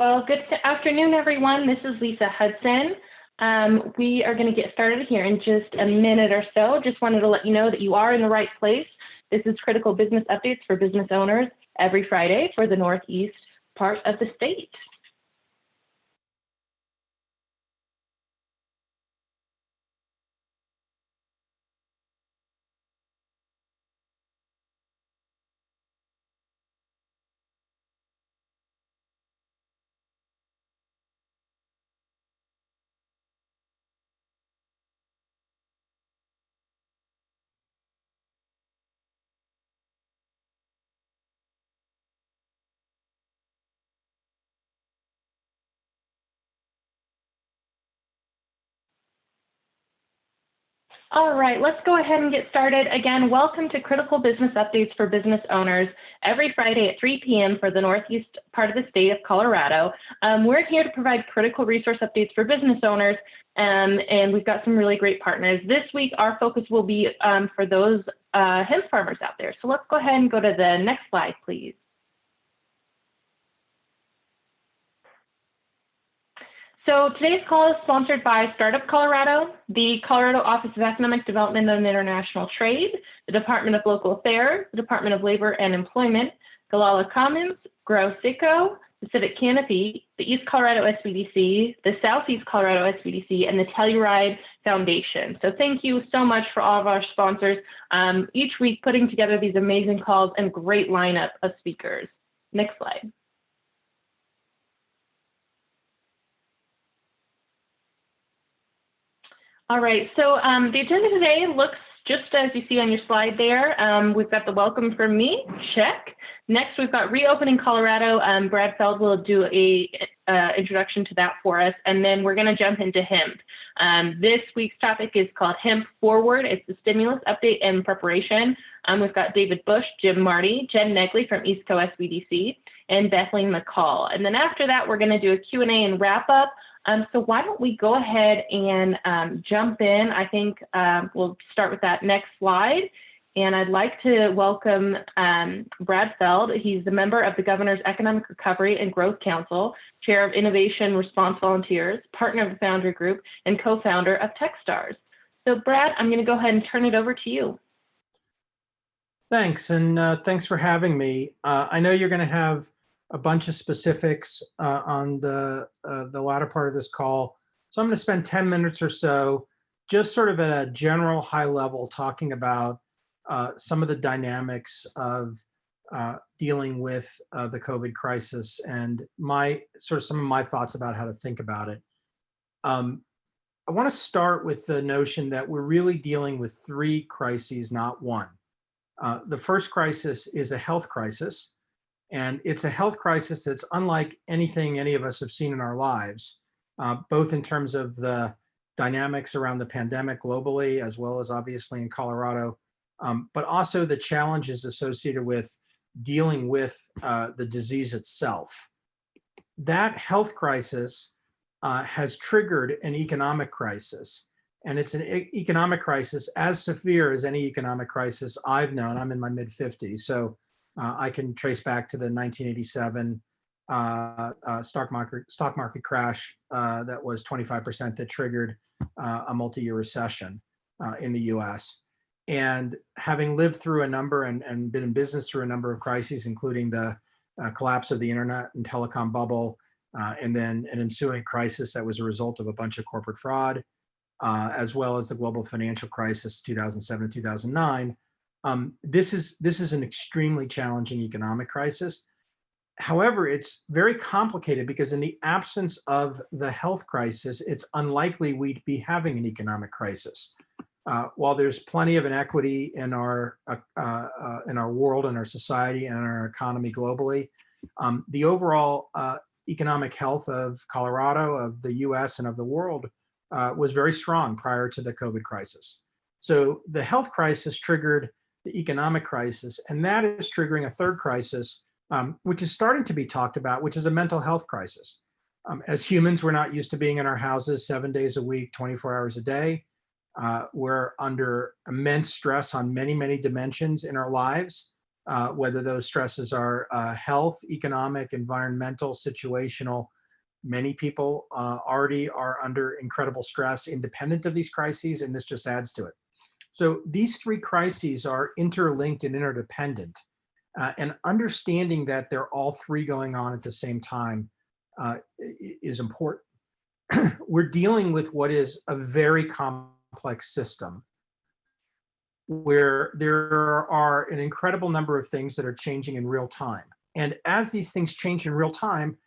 Well, good afternoon, everyone. This is Lisa Hudson. We are going to get started here in just a minute or so. Just wanted to let you know that you are in the right place. This is Critical Business Updates for Business Owners every Friday for the Northeast part of the state. All right, let's go ahead and get started. Again, welcome to Critical Business Updates for Business Owners every Friday at 3 p.m. for the Northeast part of the state of Colorado. We're here to provide critical resource updates for business owners, and we've got some really great partners. This week, our focus will be for those hemp farmers out there. So let's go ahead and go to the next slide, please. So today's call is sponsored by Startup Colorado, the Colorado Office of Economic Development and International Trade, the Department of Local Affairs, the Department of Labor and Employment, Galala Commons, Grow Sicko, the Civic Canopy, the East Colorado SBDC, the Southeast Colorado SBDC, and the Telluride Foundation. So thank you so much for all of our sponsors, each week putting together these amazing calls and great lineup of speakers. Next slide. All right, so the agenda today looks just as you see on your slide there. We've got the welcome from me, check. Next, we've got Reopening Colorado. Brad Feld will do a introduction to that for us, and then we're gonna jump into hemp. This week's topic is called Hemp Forward. It's the stimulus update and preparation. We've got David Bush, Jim Marty, Jen Negley from East Coast SBDC, and Bethleen McCall. And then after that, we're gonna do a Q&A and wrap up. So why don't we go ahead and jump in? I think we'll start with that next slide. And I'd like to welcome Brad Feld. He's a member of the Governor's Economic Recovery and Growth Council, chair of Innovation Response Volunteers, partner of the Foundry Group, and co-founder of Techstars. So Brad, I'm gonna go ahead and turn it over to you. Thanks, and thanks for having me. I know you're gonna have a bunch of specifics on the latter part of this call. So I'm going to spend 10 minutes or so just sort of at a general high level talking about some of the dynamics of dealing with the COVID crisis and some of my thoughts about how to think about it. I want to start with the notion that we're really dealing with three crises, not one. The first crisis is a health crisis. And it's a health crisis that's unlike anything any of us have seen in our lives, both in terms of the dynamics around the pandemic globally, as well as obviously in Colorado, but also the challenges associated with dealing with the disease itself. That health crisis has triggered an economic crisis. And it's an economic crisis as severe as any economic crisis I've known. I'm in my mid-50s, so I can trace back to the 1987 stock market crash that was 25% that triggered a multi-year recession in the US. And having lived through a number and been in business through a number of crises, including the collapse of the internet and telecom bubble, and then an ensuing crisis that was a result of a bunch of corporate fraud, as well as the global financial crisis, 2007 to 2009, this is an extremely challenging economic crisis. However, it's very complicated because in the absence of the health crisis, it's unlikely we'd be having an economic crisis. While there's plenty of inequity in our world and our society and our economy globally, the overall economic health of Colorado, of the US, and of the world was very strong prior to the COVID crisis. So the health crisis triggered the economic crisis, and that is triggering a third crisis, which is starting to be talked about, which is a mental health crisis. As humans, we're not used to being in our houses 7 days a week, 24 hours a day. We're under immense stress on many, many dimensions in our lives. whether those stresses are health, economic, environmental, situational. Many people already are under incredible stress independent of these crises, and this just adds to it. So these three crises are interlinked and interdependent. And understanding that they're all three going on at the same time is important. We're dealing with what is a very complex system where there are an incredible number of things that are changing in real time. And as these things change in real time,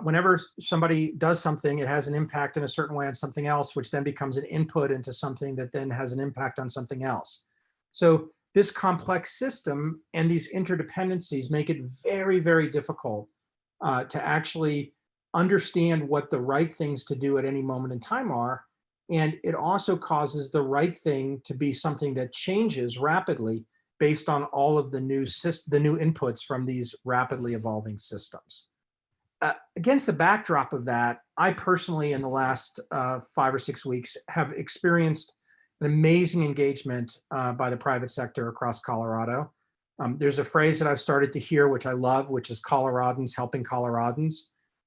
whenever somebody does something, it has an impact in a certain way on something else, which then becomes an input into something that then has an impact on something else. So this complex system and these interdependencies make it very, very difficult to actually understand what the right things to do at any moment in time are. And it also causes the right thing to be something that changes rapidly based on all of the new inputs from these rapidly evolving systems. Against the backdrop of that, I personally, in the last 5 or 6 weeks, have experienced an amazing engagement by the private sector across Colorado. There's a phrase that I've started to hear, which I love, which is Coloradans helping Coloradans.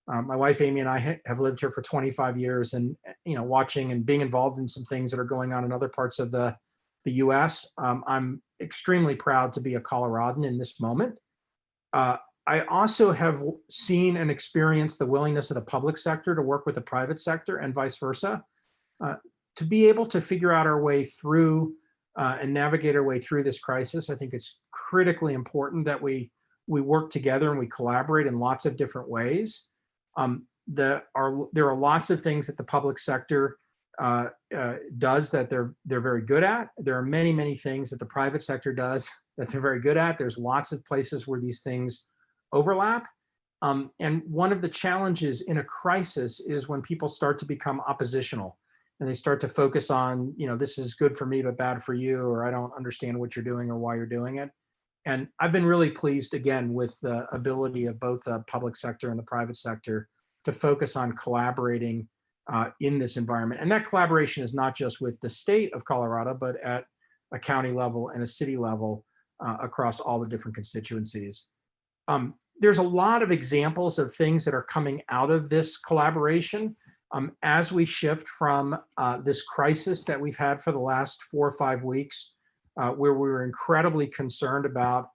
My wife, Amy, and I have lived here for 25 years, and watching and being involved in some things that are going on in other parts of the U.S. I'm extremely proud to be a Coloradan in this moment. I also have seen and experienced the willingness of the public sector to work with the private sector and vice versa, to be able to figure out our way through and navigate our way through this crisis. I think it's critically important that we work together and we collaborate in lots of different ways. There are lots of things that the public sector does that they're very good at. There are many, many things that the private sector does that they're very good at. There's lots of places where these things overlap. And one of the challenges in a crisis is when people start to become oppositional and they start to focus on, this is good for me, but bad for you, or I don't understand what you're doing or why you're doing it. And I've been really pleased, again, with the ability of both the public sector and the private sector to focus on collaborating in this environment. And that collaboration is not just with the state of Colorado, but at a county level and a city level across all the different constituencies. There's a lot of examples of things that are coming out of this collaboration as we shift from this crisis that we've had for the last 4 or 5 weeks, where we were incredibly concerned about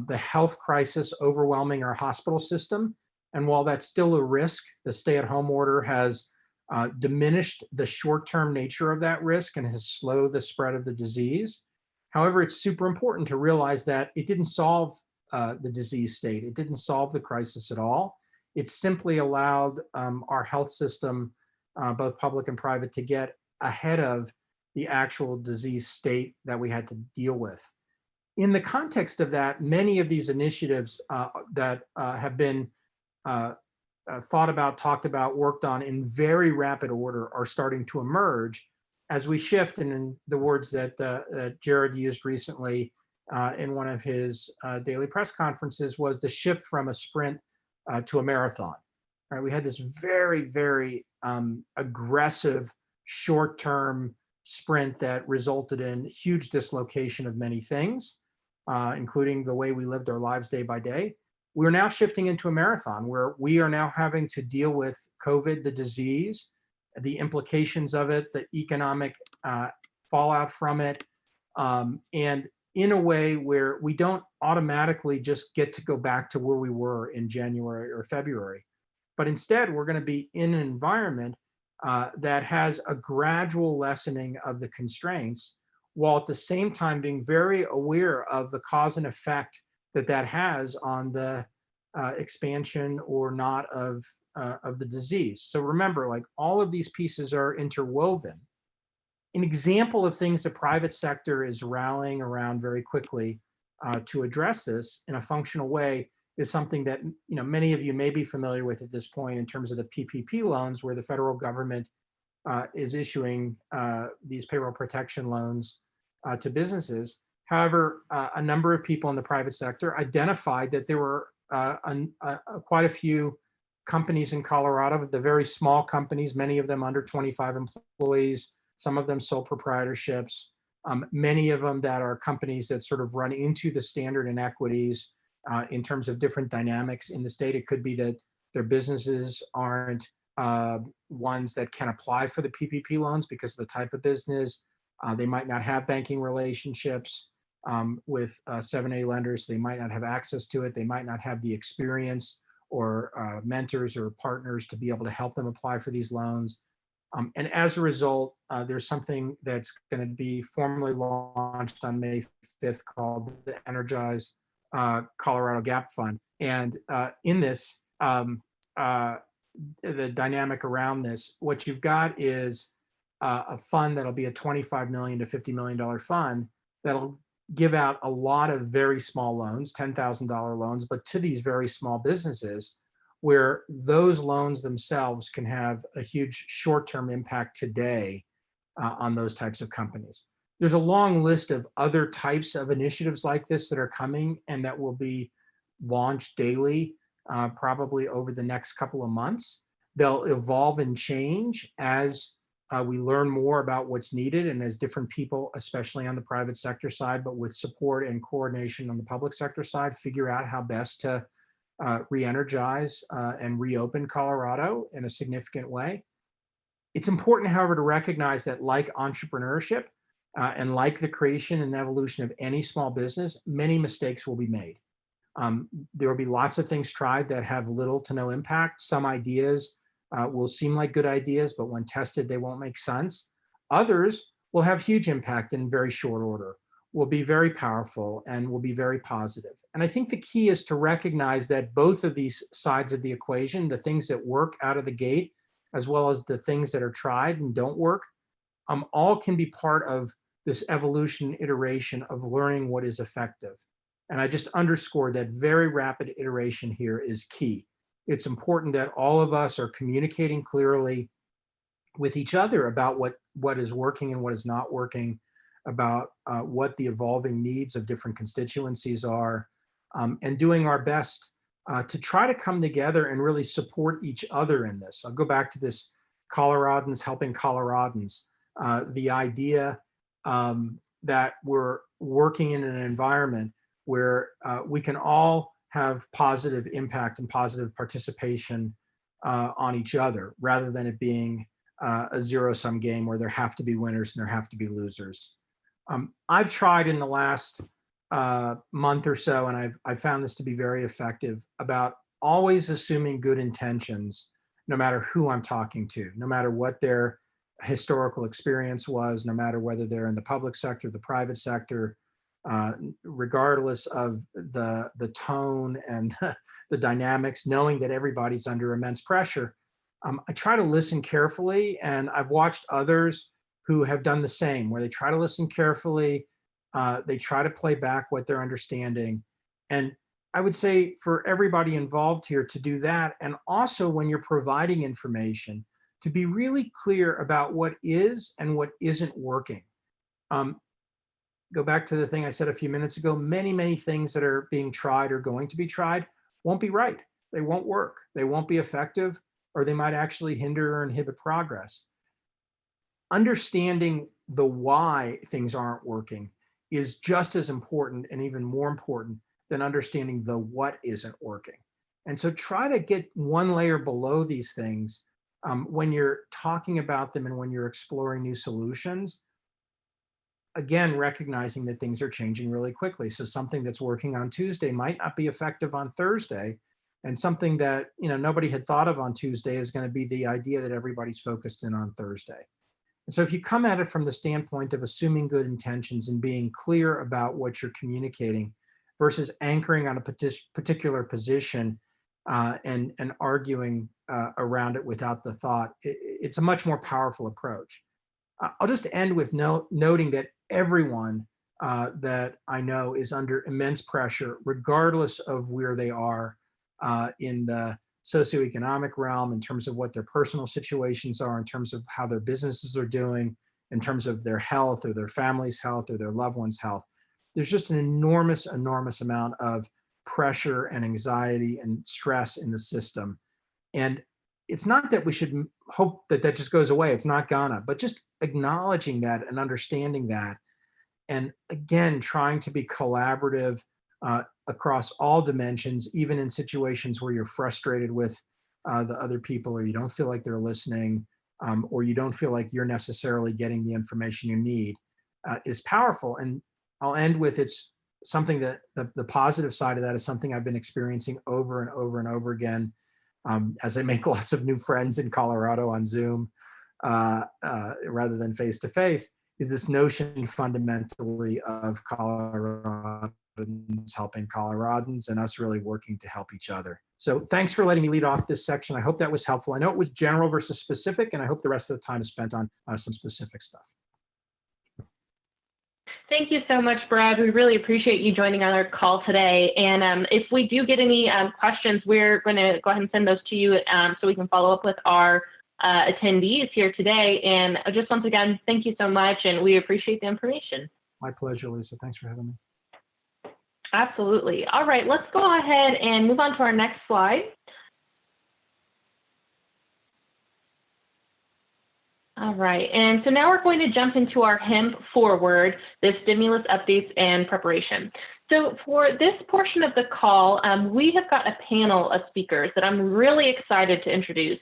the health crisis overwhelming our hospital system. And while that's still a risk, the stay-at-home order has diminished the short-term nature of that risk and has slowed the spread of the disease. However, it's super important to realize that it didn't solve the disease state. It didn't solve the crisis at all. It simply allowed our health system, both public and private, to get ahead of the actual disease state that we had to deal with. In the context of that, many of these initiatives that have been thought about, talked about, worked on in very rapid order are starting to emerge as we shift, and in the words that Jared used recently in one of his daily press conferences, was the shift from a sprint to a marathon. Right? We had this very, very aggressive short-term sprint that resulted in huge dislocation of many things, including the way we lived our lives day by day. We're now shifting into a marathon where we are now having to deal with COVID, the disease, the implications of it, the economic fallout from it, and in a way where we don't automatically just get to go back to where we were in January or February, but instead we're going to be in an environment that has a gradual lessening of the constraints, while at the same time being very aware of the cause and effect that has on the expansion or not of the disease. So remember, like, all of these pieces are interwoven. An example of things the private sector is rallying around very quickly to address this in a functional way is something that many of you may be familiar with at this point in terms of the PPP loans, where the federal government is issuing these payroll protection loans to businesses. However, a number of people in the private sector identified that there were quite a few companies in Colorado, the very small companies, many of them under 25 employees, some of them sole proprietorships, Many of them that are companies that sort of run into the standard inequities in terms of different dynamics in the state. It could be that their businesses aren't ones that can apply for the PPP loans because of the type of business. They might not have banking relationships with 7A lenders. They might not have access to it. They might not have the experience or mentors or partners to be able to help them apply for these loans. And as a result, there's something that's going to be formally launched on May 5th called the Energize Colorado Gap Fund. And in this, the dynamic around this, what you've got is a fund that'll be a $25 million to $50 million fund that'll give out a lot of very small loans, $10,000 loans, but to these very small businesses, where those loans themselves can have a huge short-term impact today on those types of companies. There's a long list of other types of initiatives like this that are coming and that will be launched daily, probably over the next couple of months. They'll evolve and change as we learn more about what's needed and as different people, especially on the private sector side, but with support and coordination on the public sector side, figure out how best to re-energize and reopen Colorado in a significant way. It's important, however, to recognize that like entrepreneurship and like the creation and evolution of any small business, many mistakes will be made. There will be lots of things tried that have little to no impact. Some ideas will seem like good ideas, but when tested, they won't make sense. Others will have huge impact in very short order, will be very powerful, and will be very positive. And I think the key is to recognize that both of these sides of the equation, the things that work out of the gate, as well as the things that are tried and don't work, all can be part of this evolution iteration of learning what is effective. And I just underscore that very rapid iteration here is key. It's important that all of us are communicating clearly with each other about what is working and what is not working, about what the evolving needs of different constituencies are, and doing our best to try to come together and really support each other in this. I'll go back to this Coloradans helping Coloradans, the idea that we're working in an environment where we can all have positive impact and positive participation on each other, rather than it being a zero-sum game where there have to be winners and there have to be losers. I've tried in the last month or so, and I've found this to be very effective, about always assuming good intentions, no matter who I'm talking to, no matter what their historical experience was, no matter whether they're in the public sector, the private sector, regardless of the tone and the dynamics, knowing that everybody's under immense pressure. I try to listen carefully, and I've watched others who have done the same, where they try to listen carefully, they try to play back what they're understanding. And I would say for everybody involved here to do that, and also when you're providing information, to be really clear about what is and what isn't working. Go back to the thing I said a few minutes ago, many things that are being tried or going to be tried won't be right. They won't work. They won't be effective, or they might actually hinder or inhibit progress. Understanding the why things aren't working is just as important, and even more important than understanding the what isn't working. And so try to get one layer below these things when you're talking about them and when you're exploring new solutions. Again, recognizing that things are changing really quickly. So something that's working on Tuesday might not be effective on Thursday, and something that nobody had thought of on Tuesday is going to be the idea that everybody's focused in on Thursday. And so if you come at it from the standpoint of assuming good intentions and being clear about what you're communicating versus anchoring on a particular position and arguing around it without the thought, it's a much more powerful approach. I'll just end with noting that everyone that I know is under immense pressure, regardless of where they are in the socioeconomic realm, in terms of what their personal situations are, in terms of how their businesses are doing, in terms of their health or their family's health or their loved one's health. There's just an enormous amount of pressure and anxiety and stress in the system. And it's not that we should hope that that just goes away. It's not gonna, but just acknowledging that and understanding that And again, trying to be collaborative across all dimensions, even in situations where you're frustrated with the other people, or you don't feel like they're listening, or you don't feel like you're necessarily getting the information you need, is powerful. And I'll end with, it's something that the positive side of that is something I've been experiencing over and over and over again, as I make lots of new friends in Colorado on Zoom rather than face to face, is this notion fundamentally of Coloradans helping Coloradans and us really working to help each other. So thanks for letting me lead off this section. I hope that was helpful. I know it was general versus specific, and I hope the rest of the time is spent on some specific stuff. Thank you so much, Brad. We really appreciate you joining on our call today. And if we do get any questions, we're going to go ahead and send those to you so we can follow up with our attendees here today. And just once again, thank you so much, and we appreciate the information. My pleasure, Lisa. Thanks for having me. Absolutely. All right, let's go ahead and move on to our next slide. All right, and so now we're going to jump into our Hemp Forward, the stimulus updates and preparation. So for this portion of the call, we have got a panel of speakers that I'm really excited to introduce.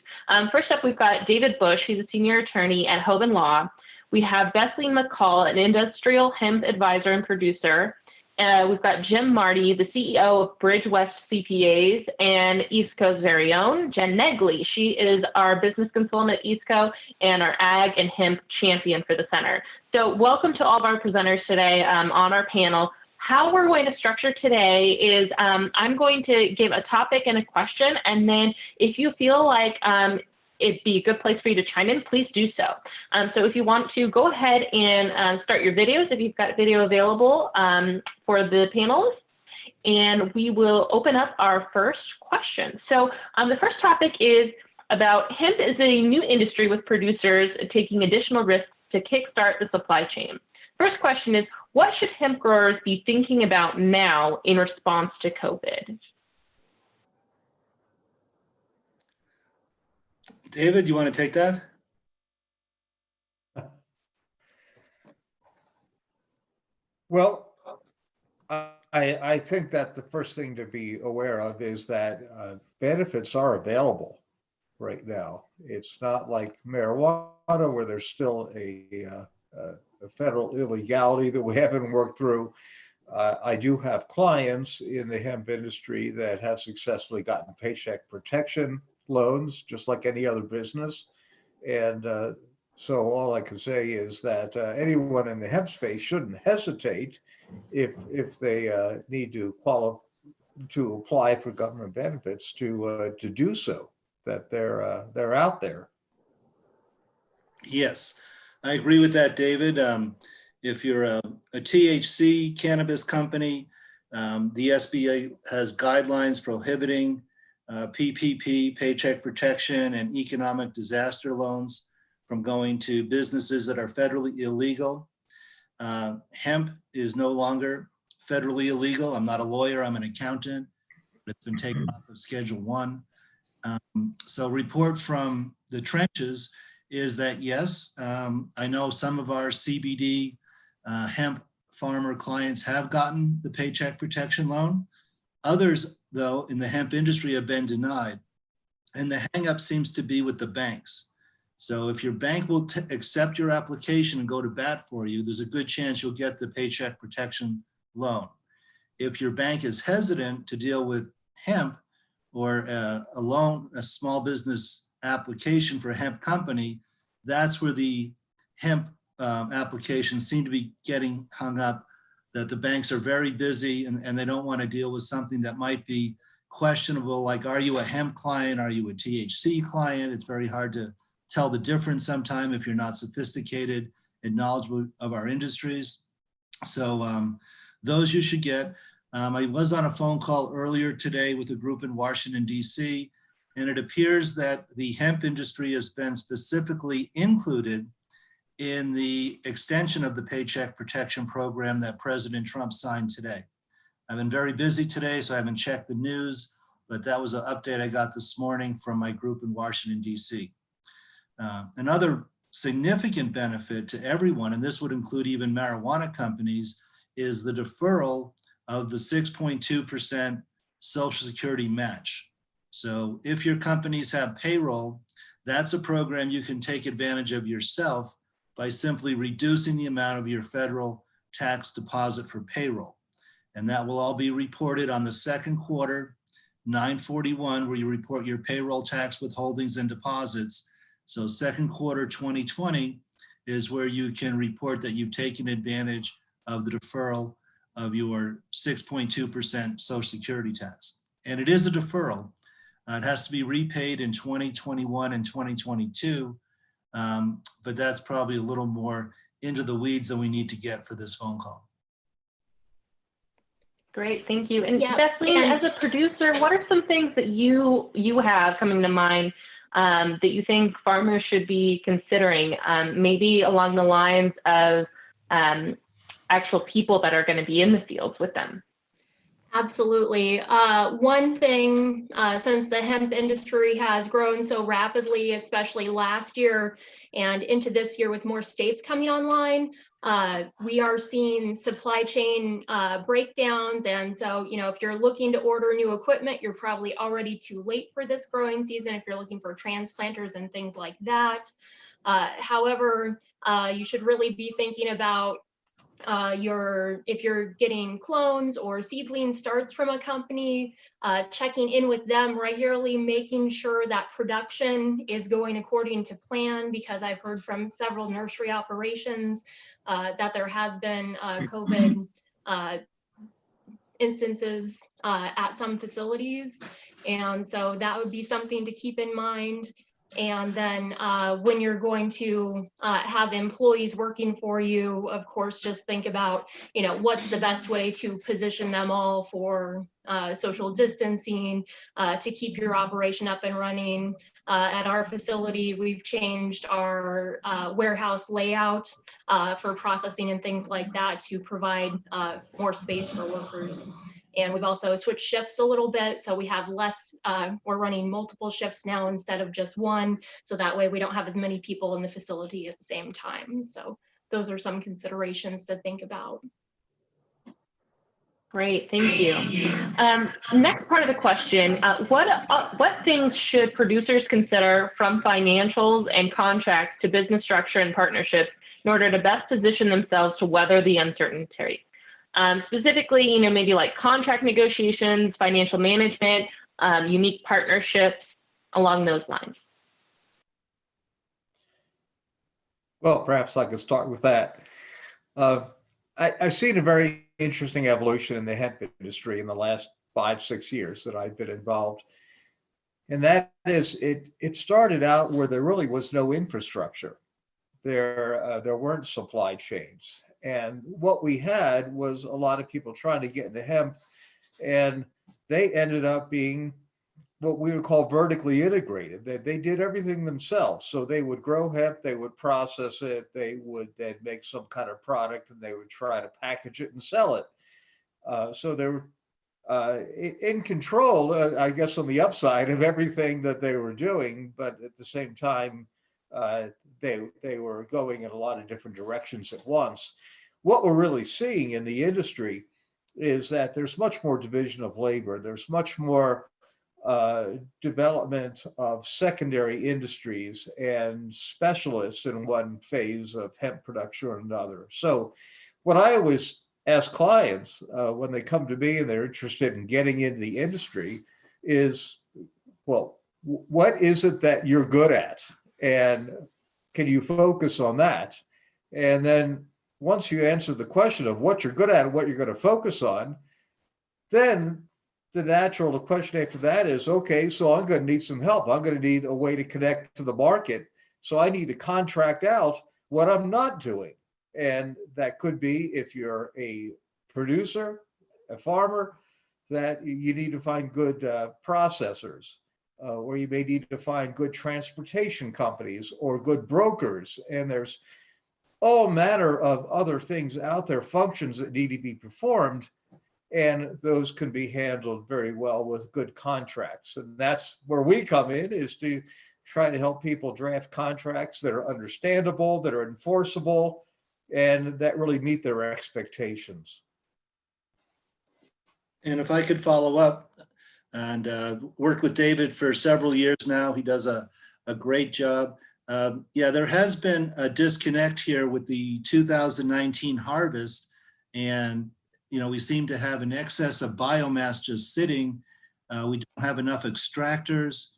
First up, we've got David Bush, he's a senior attorney at Hoban Law. We have Bethleen McCall, an industrial hemp advisor and producer. We've got Jim Marty, the CEO of Bridge West CPAs, and East Coast's very own Jen Negley. She is our business consultant at East Coast and our ag and hemp champion for the center. So welcome to all of our presenters today on our panel. How we're going to structure today is I'm going to give a topic and a question, and then if you feel like it'd be a good place for you to chime in, please do so. So if you want to go ahead and start your videos, if you've got video available for the panelists, and we will open up our first question. So the first topic is about hemp is a new industry with producers taking additional risks to kickstart the supply chain. First question is, what should hemp growers be thinking about now in response to COVID? David, you want to take that? Well, I think that the first thing to be aware of is that benefits are available right now. It's not like marijuana where there's still a federal illegality that we haven't worked through. I do have clients in the hemp industry that have successfully gotten paycheck protection loans, just like any other business. And so all I can say is that anyone in the hemp space shouldn't hesitate if they need to apply for government benefits to do so, that they're out there. Yes, I agree with that, David. If you're a THC cannabis company, the SBA has guidelines prohibiting PPP, paycheck protection, and economic disaster loans from going to businesses that are federally illegal. Hemp is no longer federally illegal. I'm not a lawyer, I'm an accountant. It's been taken off of Schedule 1. So report from the trenches is that, yes, I know some of our CBD hemp farmer clients have gotten the paycheck protection loan. Others, though, in the hemp industry have been denied. And the hang up seems to be with the banks. So if your bank will accept your application and go to bat for you, there's a good chance you'll get the paycheck protection loan. If your bank is hesitant to deal with hemp or a loan, a small business application for a hemp company, that's where the hemp applications seem to be getting hung up, that the banks are very busy and they don't want to deal with something that might be questionable, like, are you a hemp client? Are you a THC client? It's very hard to tell the difference sometime if you're not sophisticated and knowledgeable of our industries. So those you should get. I was on a phone call earlier today with a group in Washington, DC, and it appears that the hemp industry has been specifically included in the extension of the Paycheck Protection Program that President Trump signed today. I've been very busy today, so I haven't checked the news, but that was an update I got this morning from my group in Washington, DC. Another significant benefit to everyone, and this would include even marijuana companies, is the deferral of the 6.2% Social Security match. So if your companies have payroll, that's a program you can take advantage of yourself by simply reducing the amount of your federal tax deposit for payroll. And that will all be reported on the second quarter, 941, where you report your payroll tax withholdings and deposits. So second quarter 2020 is where you can report that you've taken advantage of the deferral of your 6.2% Social Security tax. And it is a deferral. It has to be repaid in 2021 and 2022, but that's probably a little more into the weeds than we need to get for this phone call. Great, thank you. And Yeah, Kathleen, and- as a producer, what are some things that you have coming to mind that you think farmers should be considering, maybe along the lines of actual people that are going to be in the fields with them? Absolutely. One thing, since the hemp industry has grown so rapidly, especially last year and into this year with more states coming online, we are seeing supply chain breakdowns. And so, if you're looking to order new equipment, you're probably already too late for this growing season if you're looking for transplanters and things like that. However, you should really be thinking about if you're getting clones or seedling starts from a company, checking in with them regularly, making sure that production is going according to plan, because I've heard from several nursery operations that there has been COVID instances at some facilities. And so that would be something to keep in mind. And then when you're going to have employees working for you, of course, just think about, what's the best way to position them all for social distancing, to keep your operation up and running. At our facility, we've changed our warehouse layout for processing and things like that to provide more space for workers. And we've also switched shifts a little bit. So we have less, we're running multiple shifts now instead of just one. So that way we don't have as many people in the facility at the same time. So those are some considerations to think about. Great, thank you. Next part of the question, what things should producers consider from financials and contracts to business structure and partnerships in order to best position themselves to weather the uncertainty? Specifically, maybe like contract negotiations, financial management, unique partnerships, along those lines. Well, perhaps I could start with that. I've seen a very interesting evolution in the hemp industry in the last 5-6 years that I've been involved. And that is, it started out where there really was no infrastructure. There weren't supply chains. And what we had was a lot of people trying to get into hemp, and they ended up being what we would call vertically integrated. They did everything themselves. So they would grow hemp, they would process it, they'd make some kind of product, and they would try to package it and sell it. So they were in control, I guess, on the upside of everything that they were doing, but at the same time, they were going in a lot of different directions at once. What we're really seeing in the industry is that there's much more division of labor. There's much more development of secondary industries and specialists in one phase of hemp production or another. So what I always ask clients when they come to me and they're interested in getting into the industry is, well, what is it that you're good at? And can you focus on that? And then once you answer the question of what you're good at and what you're going to focus on, then the natural question after that is, okay, so I'm going to need some help. I'm going to need a way to connect to the market. So I need to contract out what I'm not doing. And that could be, if you're a producer, a farmer, that you need to find good processors, or you may need to find good transportation companies or good brokers. And there's all manner of other things out there, functions that need to be performed. And those can be handled very well with good contracts. And that's where we come in, is to trying to help people draft contracts that are understandable, that are enforceable, and that really meet their expectations. And if I could follow up, and worked with David for several years now, he does a great job. Yeah, there has been a disconnect here with the 2019 harvest, and we seem to have an excess of biomass just sitting. We don't have enough extractors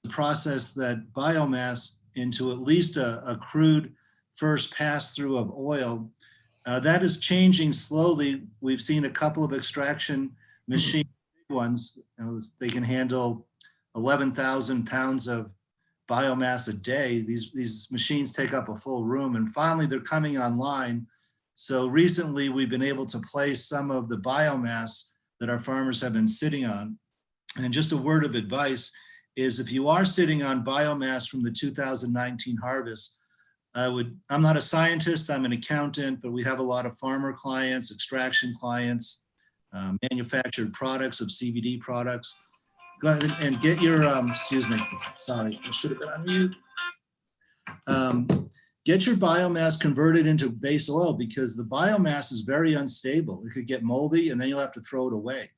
to process that biomass into at least a crude first pass through of oil. That is changing slowly. We've seen a couple of extraction machine ones. They can handle 11,000 pounds of biomass a day. These machines take up a full room, and finally they're coming online. So recently we've been able to place some of the biomass that our farmers have been sitting on. And just a word of advice is, if you are sitting on biomass from the 2019 harvest, I'm not a scientist, I'm an accountant, but we have a lot of farmer clients, extraction clients, manufactured products of CBD products. Go ahead and get your, excuse me, sorry, I should have been on mute. Get your biomass converted into base oil, because the biomass is very unstable. It could get moldy and then you'll have to throw it away.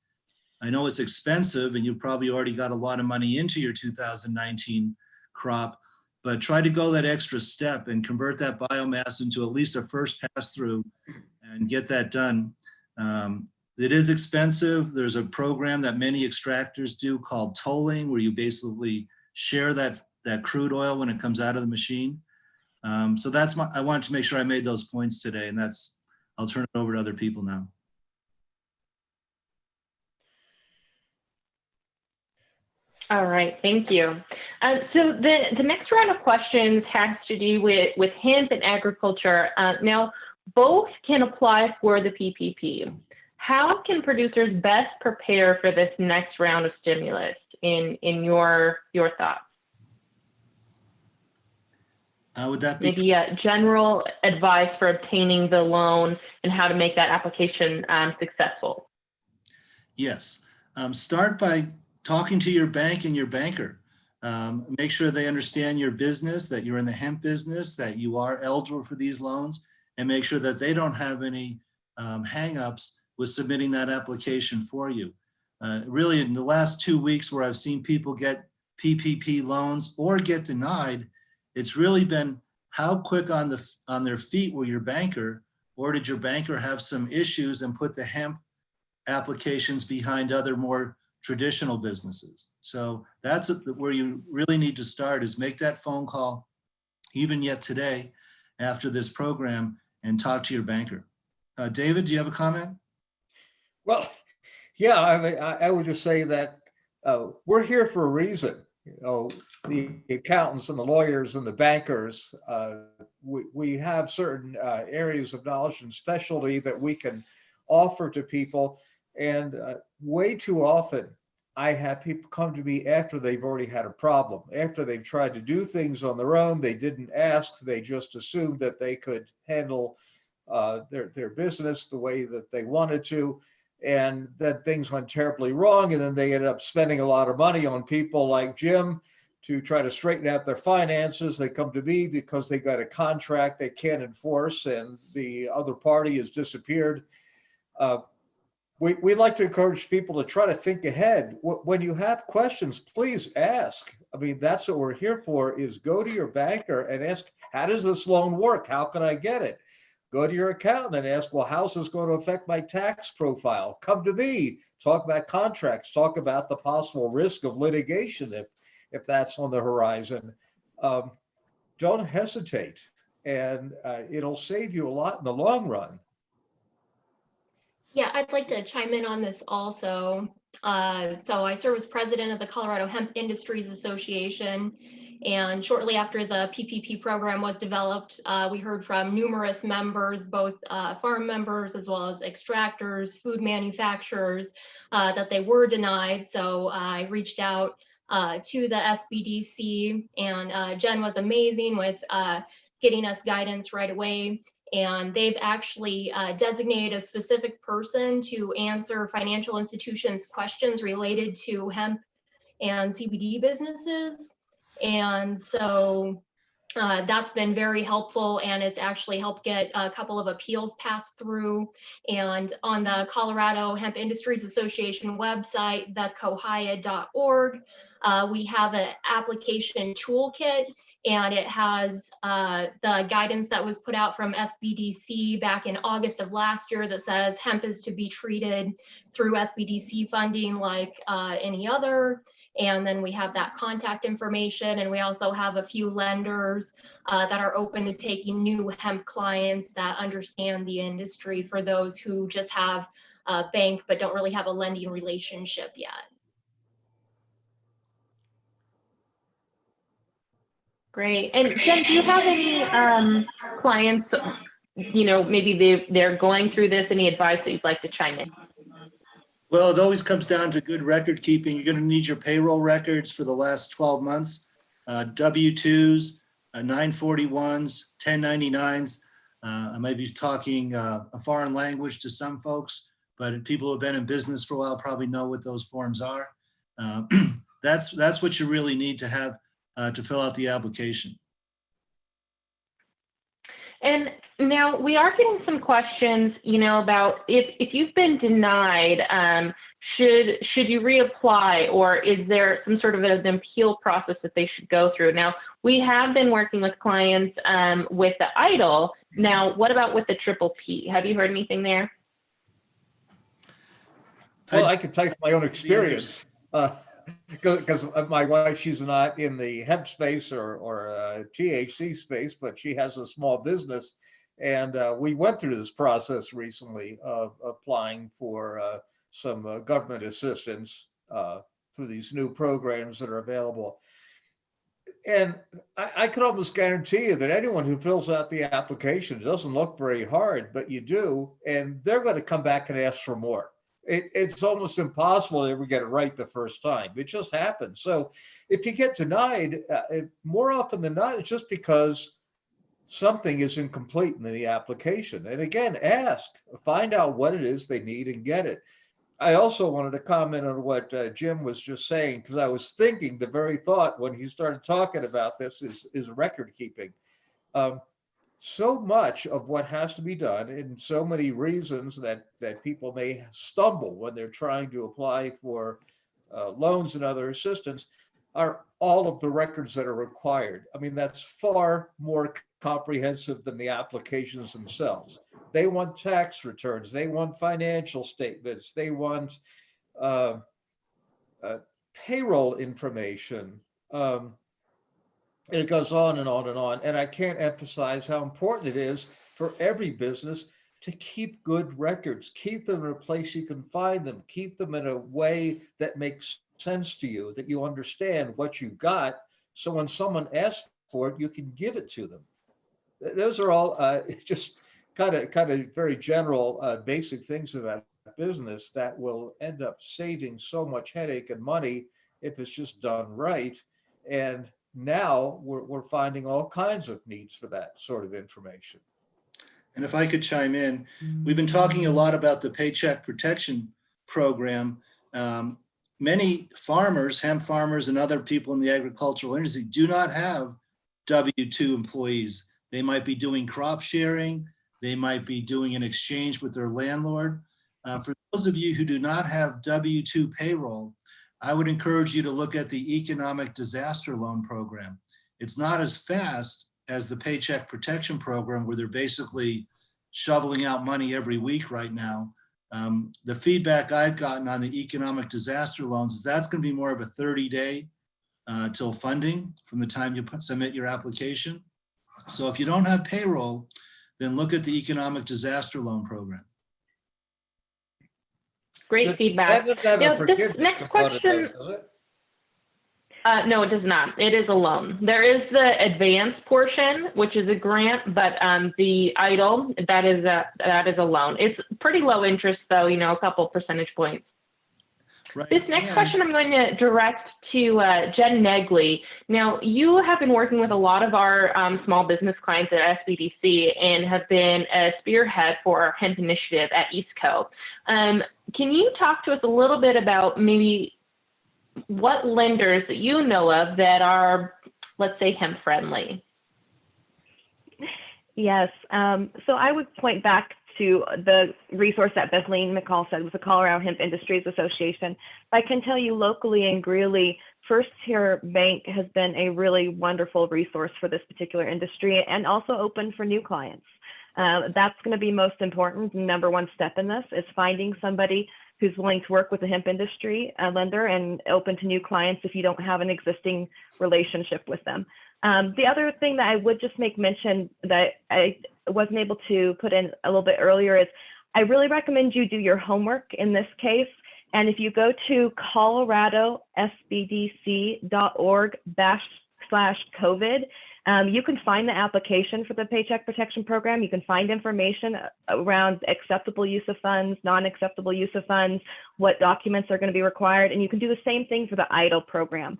I know it's expensive and you probably already got a lot of money into your 2019 crop, but try to go that extra step and convert that biomass into at least a first pass through and get that done. It is expensive. There's a program that many extractors do called tolling, where you basically share that crude oil when it comes out of the machine. So that's I wanted to make sure I made those points today, and I'll turn it over to other people now. All right, thank you. So the next round of questions has to do with hemp and agriculture. Now, both can apply for the PPP. How can producers best prepare for this next round of stimulus in your thoughts? Would that be maybe general advice for obtaining the loan and how to make that application successful? Yes. Start by talking to your bank and your banker. Make sure they understand your business, that you're in the hemp business, that you are eligible for these loans, and make sure that they don't have any hangups with submitting that application for you. Really, in the last 2 weeks where I've seen people get PPP loans or get denied, it's really been how quick on their feet were your banker, or did your banker have some issues and put the hemp applications behind other more traditional businesses. So that's where you really need to start, is make that phone call, even yet today after this program, and talk to your banker. David, do you have a comment? Well, yeah, I would just say that we're here for a reason. The accountants and the lawyers and the bankers, we have certain areas of knowledge and specialty that we can offer to people. And way too often, I have people come to me after they've already had a problem, after they've tried to do things on their own. They didn't ask, they just assumed that they could handle their business the way that they wanted to. And that things went terribly wrong. And then they ended up spending a lot of money on people like Jim to try to straighten out their finances. They come to me because they got a contract they can't enforce and the other party has disappeared. We like to encourage people to try to think ahead. When you have questions, please ask. I mean, that's what we're here for, is go to your banker and ask, how does this loan work? How can I get it? Go to your accountant and ask, well, how's this going to affect my tax profile? Come to me, talk about contracts, talk about the possible risk of litigation if that's on the horizon. Don't hesitate, and it'll save you a lot in the long run. Yeah, I'd like to chime in on this also. So I serve as president of the Colorado Hemp Industries Association. And shortly after the PPP program was developed, we heard from numerous members, both farm members as well as extractors, food manufacturers, that they were denied. So I reached out to the SBDC, and Jen was amazing with getting us guidance right away. And they've actually designated a specific person to answer financial institutions' questions related to hemp and CBD businesses. And so that's been very helpful, and it's actually helped get a couple of appeals passed through. And on the Colorado Hemp Industries Association website, thecohia.org, we have an application toolkit, and it has the guidance that was put out from SBDC back in August of last year that says hemp is to be treated through SBDC funding like any other. And then we have that contact information, and we also have a few lenders that are open to taking new hemp clients that understand the industry for those who just have a bank but don't really have a lending relationship yet. Great. And Jen, do you have any clients, maybe they're going through this, any advice that you'd like to chime in? Well, it always comes down to good record keeping. You're going to need your payroll records for the last 12 months, W-2s, 941s, 1099s. I might be talking a foreign language to some folks, but people who have been in business for a while probably know what those forms are. That's what you really need to have to fill out the application. And now we are getting some questions, about if you've been denied, should you reapply, or is there some sort of an appeal process that they should go through? Now, we have been working with clients with the Int'l. Now, what about with the Triple P? Have you heard anything there? Well, I can tell you from my own experience. Because my wife, she's not in the hemp space or THC space, but she has a small business. And we went through this process recently of applying for some government assistance through these new programs that are available. And I could almost guarantee you that anyone who fills out the application, it doesn't look very hard, but you do, and they're going to come back and ask for more. It's almost impossible to ever get it right the first time. It just happens. So if you get denied, more often than not, it's just because something is incomplete in the application. And again, ask, find out what it is they need and get it. I also wanted to comment on what Jim was just saying, because I was thinking the very thought when he started talking about this is record keeping. So much of what has to be done, and so many reasons that people may stumble when they're trying to apply for loans and other assistance, are all of the records that are required. I mean, that's far more comprehensive than the applications themselves. They want tax returns, they want financial statements, they want payroll information. It goes on and on and on. And I can't emphasize how important it is for every business to keep good records, keep them in a place you can find them, keep them in a way that makes sense to you, that you understand what you got. So when someone asks for it, you can give it to them. Those are all just kind of very general, basic things about business that will end up saving so much headache and money if it's just done right. And now we're finding all kinds of needs for that sort of information. And if I could chime in, we've been talking a lot about the Paycheck Protection Program. Many farmers, hemp farmers and other people in the agricultural industry do not have W-2 employees. They might be doing crop sharing. They might be doing an exchange with their landlord. For those of you who do not have W-2 payroll, I would encourage you to look at the Economic Disaster Loan Program. It's not as fast as the Paycheck Protection Program, where they're basically shoveling out money every week right now. The feedback I've gotten on the economic disaster loans is that's going to be more of a 30-day till funding from the time you submit your application. So if you don't have payroll, then look at the Economic Disaster Loan Program. Great feedback. Now, this next question. No, it does not. It is a loan. There is the advanced portion, which is a grant, but the Int'l, that is a loan. It's pretty low interest, though, a couple percentage points. Right. This next question I'm going to direct to Jen Negley. Now, you have been working with a lot of our small business clients at SBDC and have been a spearhead for our hemp initiative at Eastco. Can you talk to us a little bit about maybe what lenders that you know of that are let's say, hemp friendly? Yes. So I would point back to the resource that Bethleen McCall said with the Colorado Hemp Industries Association. I can tell you locally in Greeley, First Tier Bank has been a really wonderful resource for this particular industry and also open for new clients. That's going to be most important. Number one step in this is finding somebody who's willing to work with the hemp industry lender and open to new clients if you don't have an existing relationship with them. The other thing that I would just make mention that I wasn't able to put in a little bit earlier is I really recommend you do your homework in this case. And if you go to coloradosbdc.org/COVID, you can find the application for the Paycheck Protection Program. You can find information around acceptable use of funds, non-acceptable use of funds, what documents are going to be required, and you can do the same thing for the Int'l program.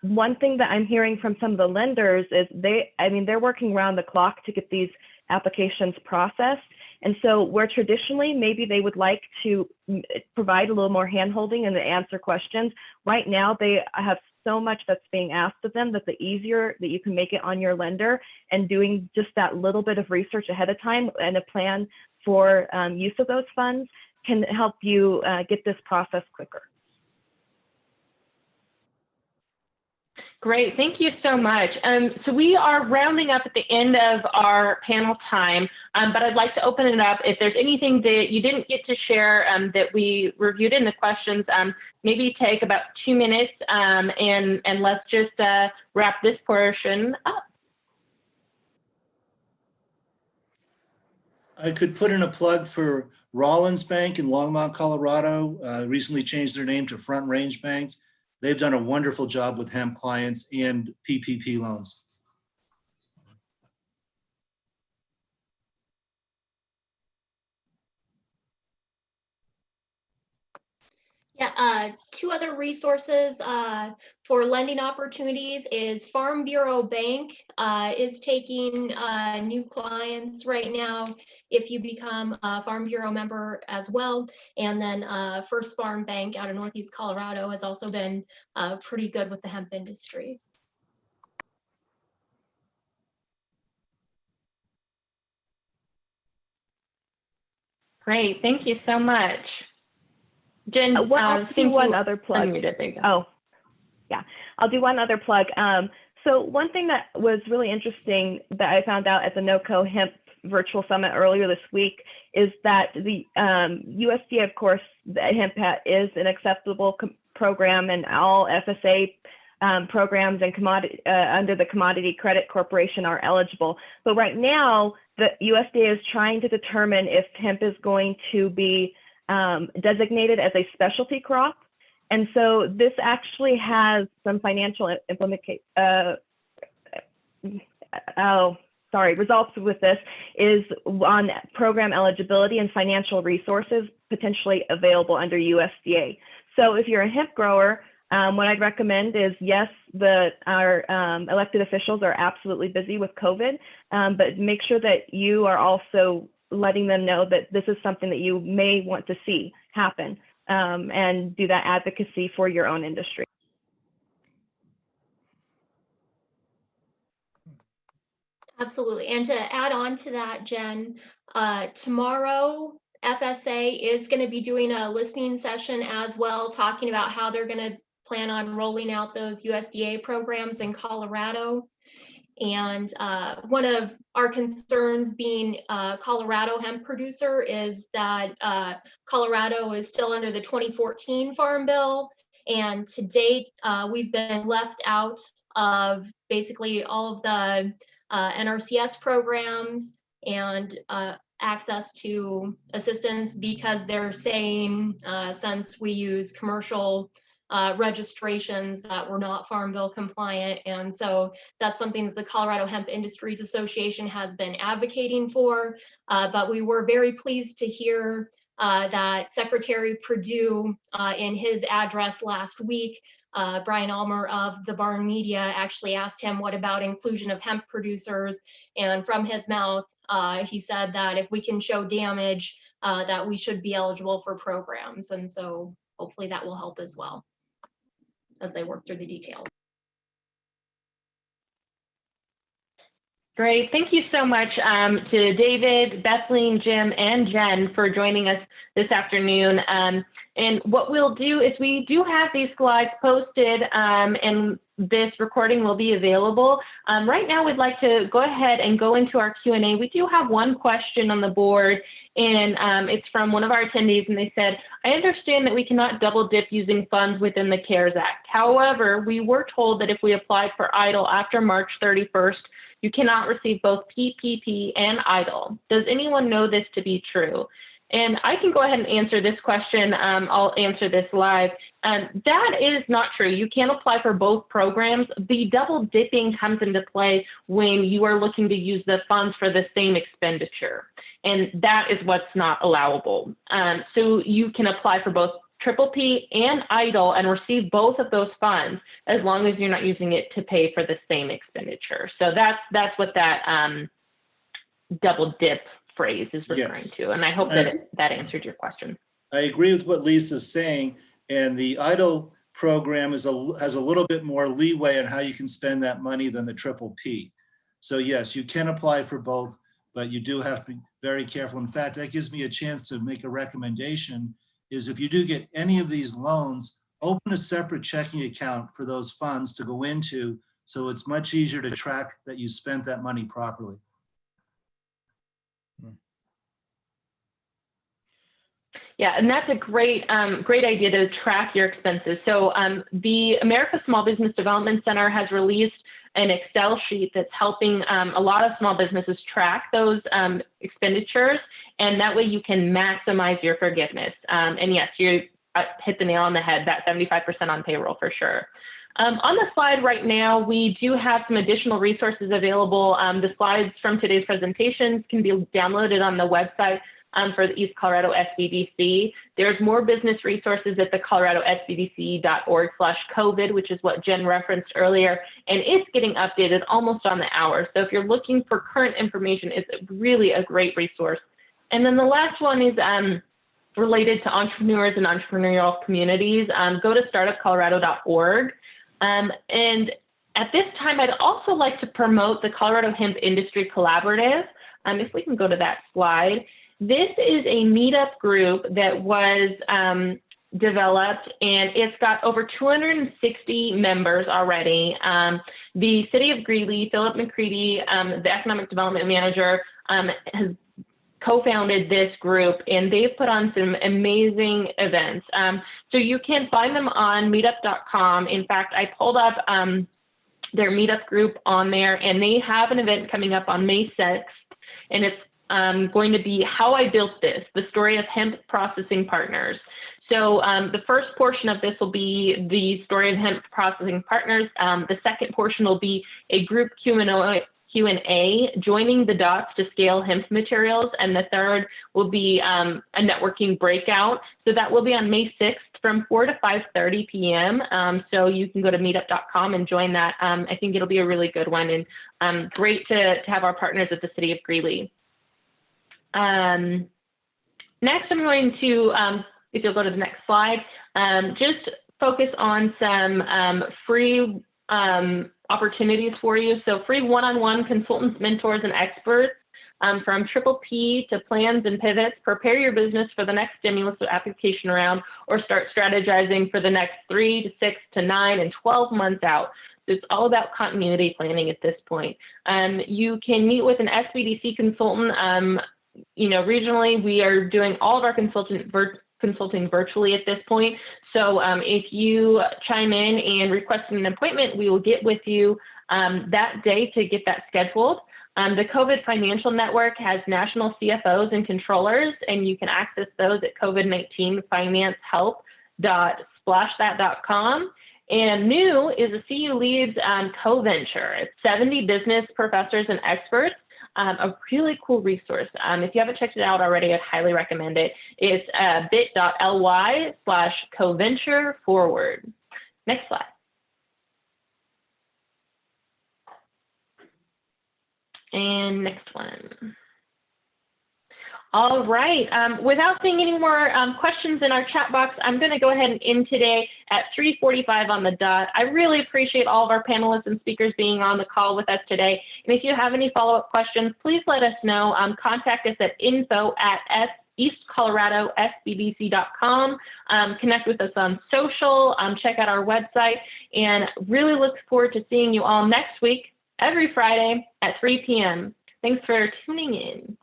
One thing that I'm hearing from some of the lenders is they're working around the clock to get these applications processed. And so where traditionally maybe they would like to provide a little more handholding and to answer questions, right now they have so much that's being asked of them that the easier that you can make it on your lender and doing just that little bit of research ahead of time and a plan for use of those funds can help you get this process quicker. Great, thank you so much. So we are rounding up at the end of our panel time, but I'd like to open it up. If there's anything that you didn't get to share that we reviewed in the questions, maybe take about 2 minutes and let's just wrap this portion up. I could put in a plug for Rollins Bank in Longmont, Colorado. Recently changed their name to Front Range Bank. They've done a wonderful job with hemp clients and PPP loans. Yeah, 2 other resources for lending opportunities is Farm Bureau Bank is taking new clients right now if you become a Farm Bureau member as well. And then First Farm Bank out of Northeast Colorado has also been pretty good with the hemp industry. Great, thank you so much. Jen, I'll do one other plug. Oh, yeah, I'll do one other plug. So one thing that was really interesting that I found out at the NOCO Hemp Virtual Summit earlier this week is that the USDA, of course, the Hemp Pet is an acceptable program, and all FSA programs and under the Commodity Credit Corporation are eligible. But right now, the USDA is trying to determine if hemp is going to be designated as a specialty crop. And so this actually has some financial results with this is on program eligibility and financial resources potentially available under USDA. So if you're a hemp grower, what I'd recommend is, yes, our elected officials are absolutely busy with COVID, but make sure that you are also letting them know that this is something that you may want to see happen and do that advocacy for your own industry. Absolutely. And to add on to that, Jen, tomorrow FSA is going to be doing a listening session as well, talking about how they're going to plan on rolling out those USDA programs in Colorado. And one of our concerns being Colorado hemp producer is that Colorado is still under the 2014 Farm Bill. And to date, we've been left out of basically all of the NRCS programs and access to assistance because they're saying since we use commercial registrations that were not Farm Bill compliant. And so that's something that the Colorado Hemp Industries Association has been advocating for. But we were very pleased to hear that Secretary Perdue in his address last week, Brian Ulmer of the Barn Media actually asked him, what about inclusion of hemp producers? And from his mouth, he said that if we can show damage, that we should be eligible for programs. And so hopefully that will help as well as they work through the details. Great. Thank you so much to David, Bethleen, Jim, and Jen for joining us this afternoon. And what we'll do is we do have these slides posted and this recording will be available. Right now, we'd like to go ahead and go into our Q&A. We do have one question on the board, and it's from one of our attendees, and they said, I understand that we cannot double dip using funds within the CARES Act. However, we were told that if we applied for EIDL after March 31st, you cannot receive both PPP and EIDL. Does anyone know this to be true? And I can go ahead and answer this question. I'll answer this live. That is not true. You can apply for both programs. The double dipping comes into play when you are looking to use the funds for the same expenditure. And that is what's not allowable. So you can apply for both PPP and EIDL and receive both of those funds as long as you're not using it to pay for the same expenditure. So that's what that double dip phrase is referring to. And I hope that that answered your question. I agree with what Lisa's saying. And the EIDL program has a little bit more leeway on how you can spend that money than the PPP. So yes, you can apply for both, but you do have to be very careful. In fact, that gives me a chance to make a recommendation is if you do get any of these loans, open a separate checking account for those funds to go into, so it's much easier to track that you spent that money properly. Yeah, and that's a great idea to track your expenses. So the America Small Business Development Center has released an Excel sheet that's helping a lot of small businesses track those expenditures, and that way you can maximize your forgiveness. And yes, you hit the nail on the head, that 75% on payroll for sure. On the slide right now, we do have some additional resources available. The slides from today's presentations can be downloaded on the website for the East Colorado SBDC. There's more business resources at the coloradosbdc.org/COVID, which is what Jen referenced earlier, and it's getting updated almost on the hour. So if you're looking for current information, it's really a great resource. And then the last one is related to entrepreneurs and entrepreneurial communities. Go to startupcolorado.org. And at this time, I'd also like to promote the Colorado Hemp Industry Collaborative. If we can go to that slide. This is a meetup group that was developed, and it's got over 260 members already. The City of Greeley, Philip McCready, the Economic Development Manager, has co-founded this group, and they've put on some amazing events. So you can find them on meetup.com. In fact, I pulled up their meetup group on there, and they have an event coming up on May 6th, and it's going to be How I Built This, the story of hemp processing partners. So the first portion of this will be the story of hemp processing partners. The second portion will be a group Q&A, joining the dots to scale hemp materials. And the third will be a networking breakout. So that will be on May 6th from 4 to 5:30 p.m. So you can go to meetup.com and join that. I think it'll be a really good one, and great to have our partners at the City of Greeley. Next, I'm going to, if you'll go to the next slide, just focus on some free opportunities for you. So free one-on-one consultants, mentors, and experts from PPP to plans and pivots. Prepare your business for the next stimulus application round, or start strategizing for the next 3 to 6 to 9 and 12 months out. So it's all about continuity planning at this point. You can meet with an SBDC consultant. Regionally, we are doing all of our consulting virtually at this point. So if you chime in and request an appointment, we will get with you that day to get that scheduled. The COVID Financial Network has national CFOs and controllers, and you can access those at covid19financehelp.splashthat.com. And new is a CU Leads co-venture. It's 70 business professors and experts. A really cool resource. If you haven't checked it out already, I'd highly recommend it. It's bit.ly/coventure_forward. Next slide. And next one. All right. Without seeing any more questions in our chat box, I'm going to go ahead and end today. at 3:45 on the dot. I really appreciate all of our panelists and speakers being on the call with us today. And if you have any follow-up questions, please let us know. Contact us at info@eastcoloradosbbc.com. Connect with us on social, check out our website, and really look forward to seeing you all next week, every Friday at 3 p.m. Thanks for tuning in.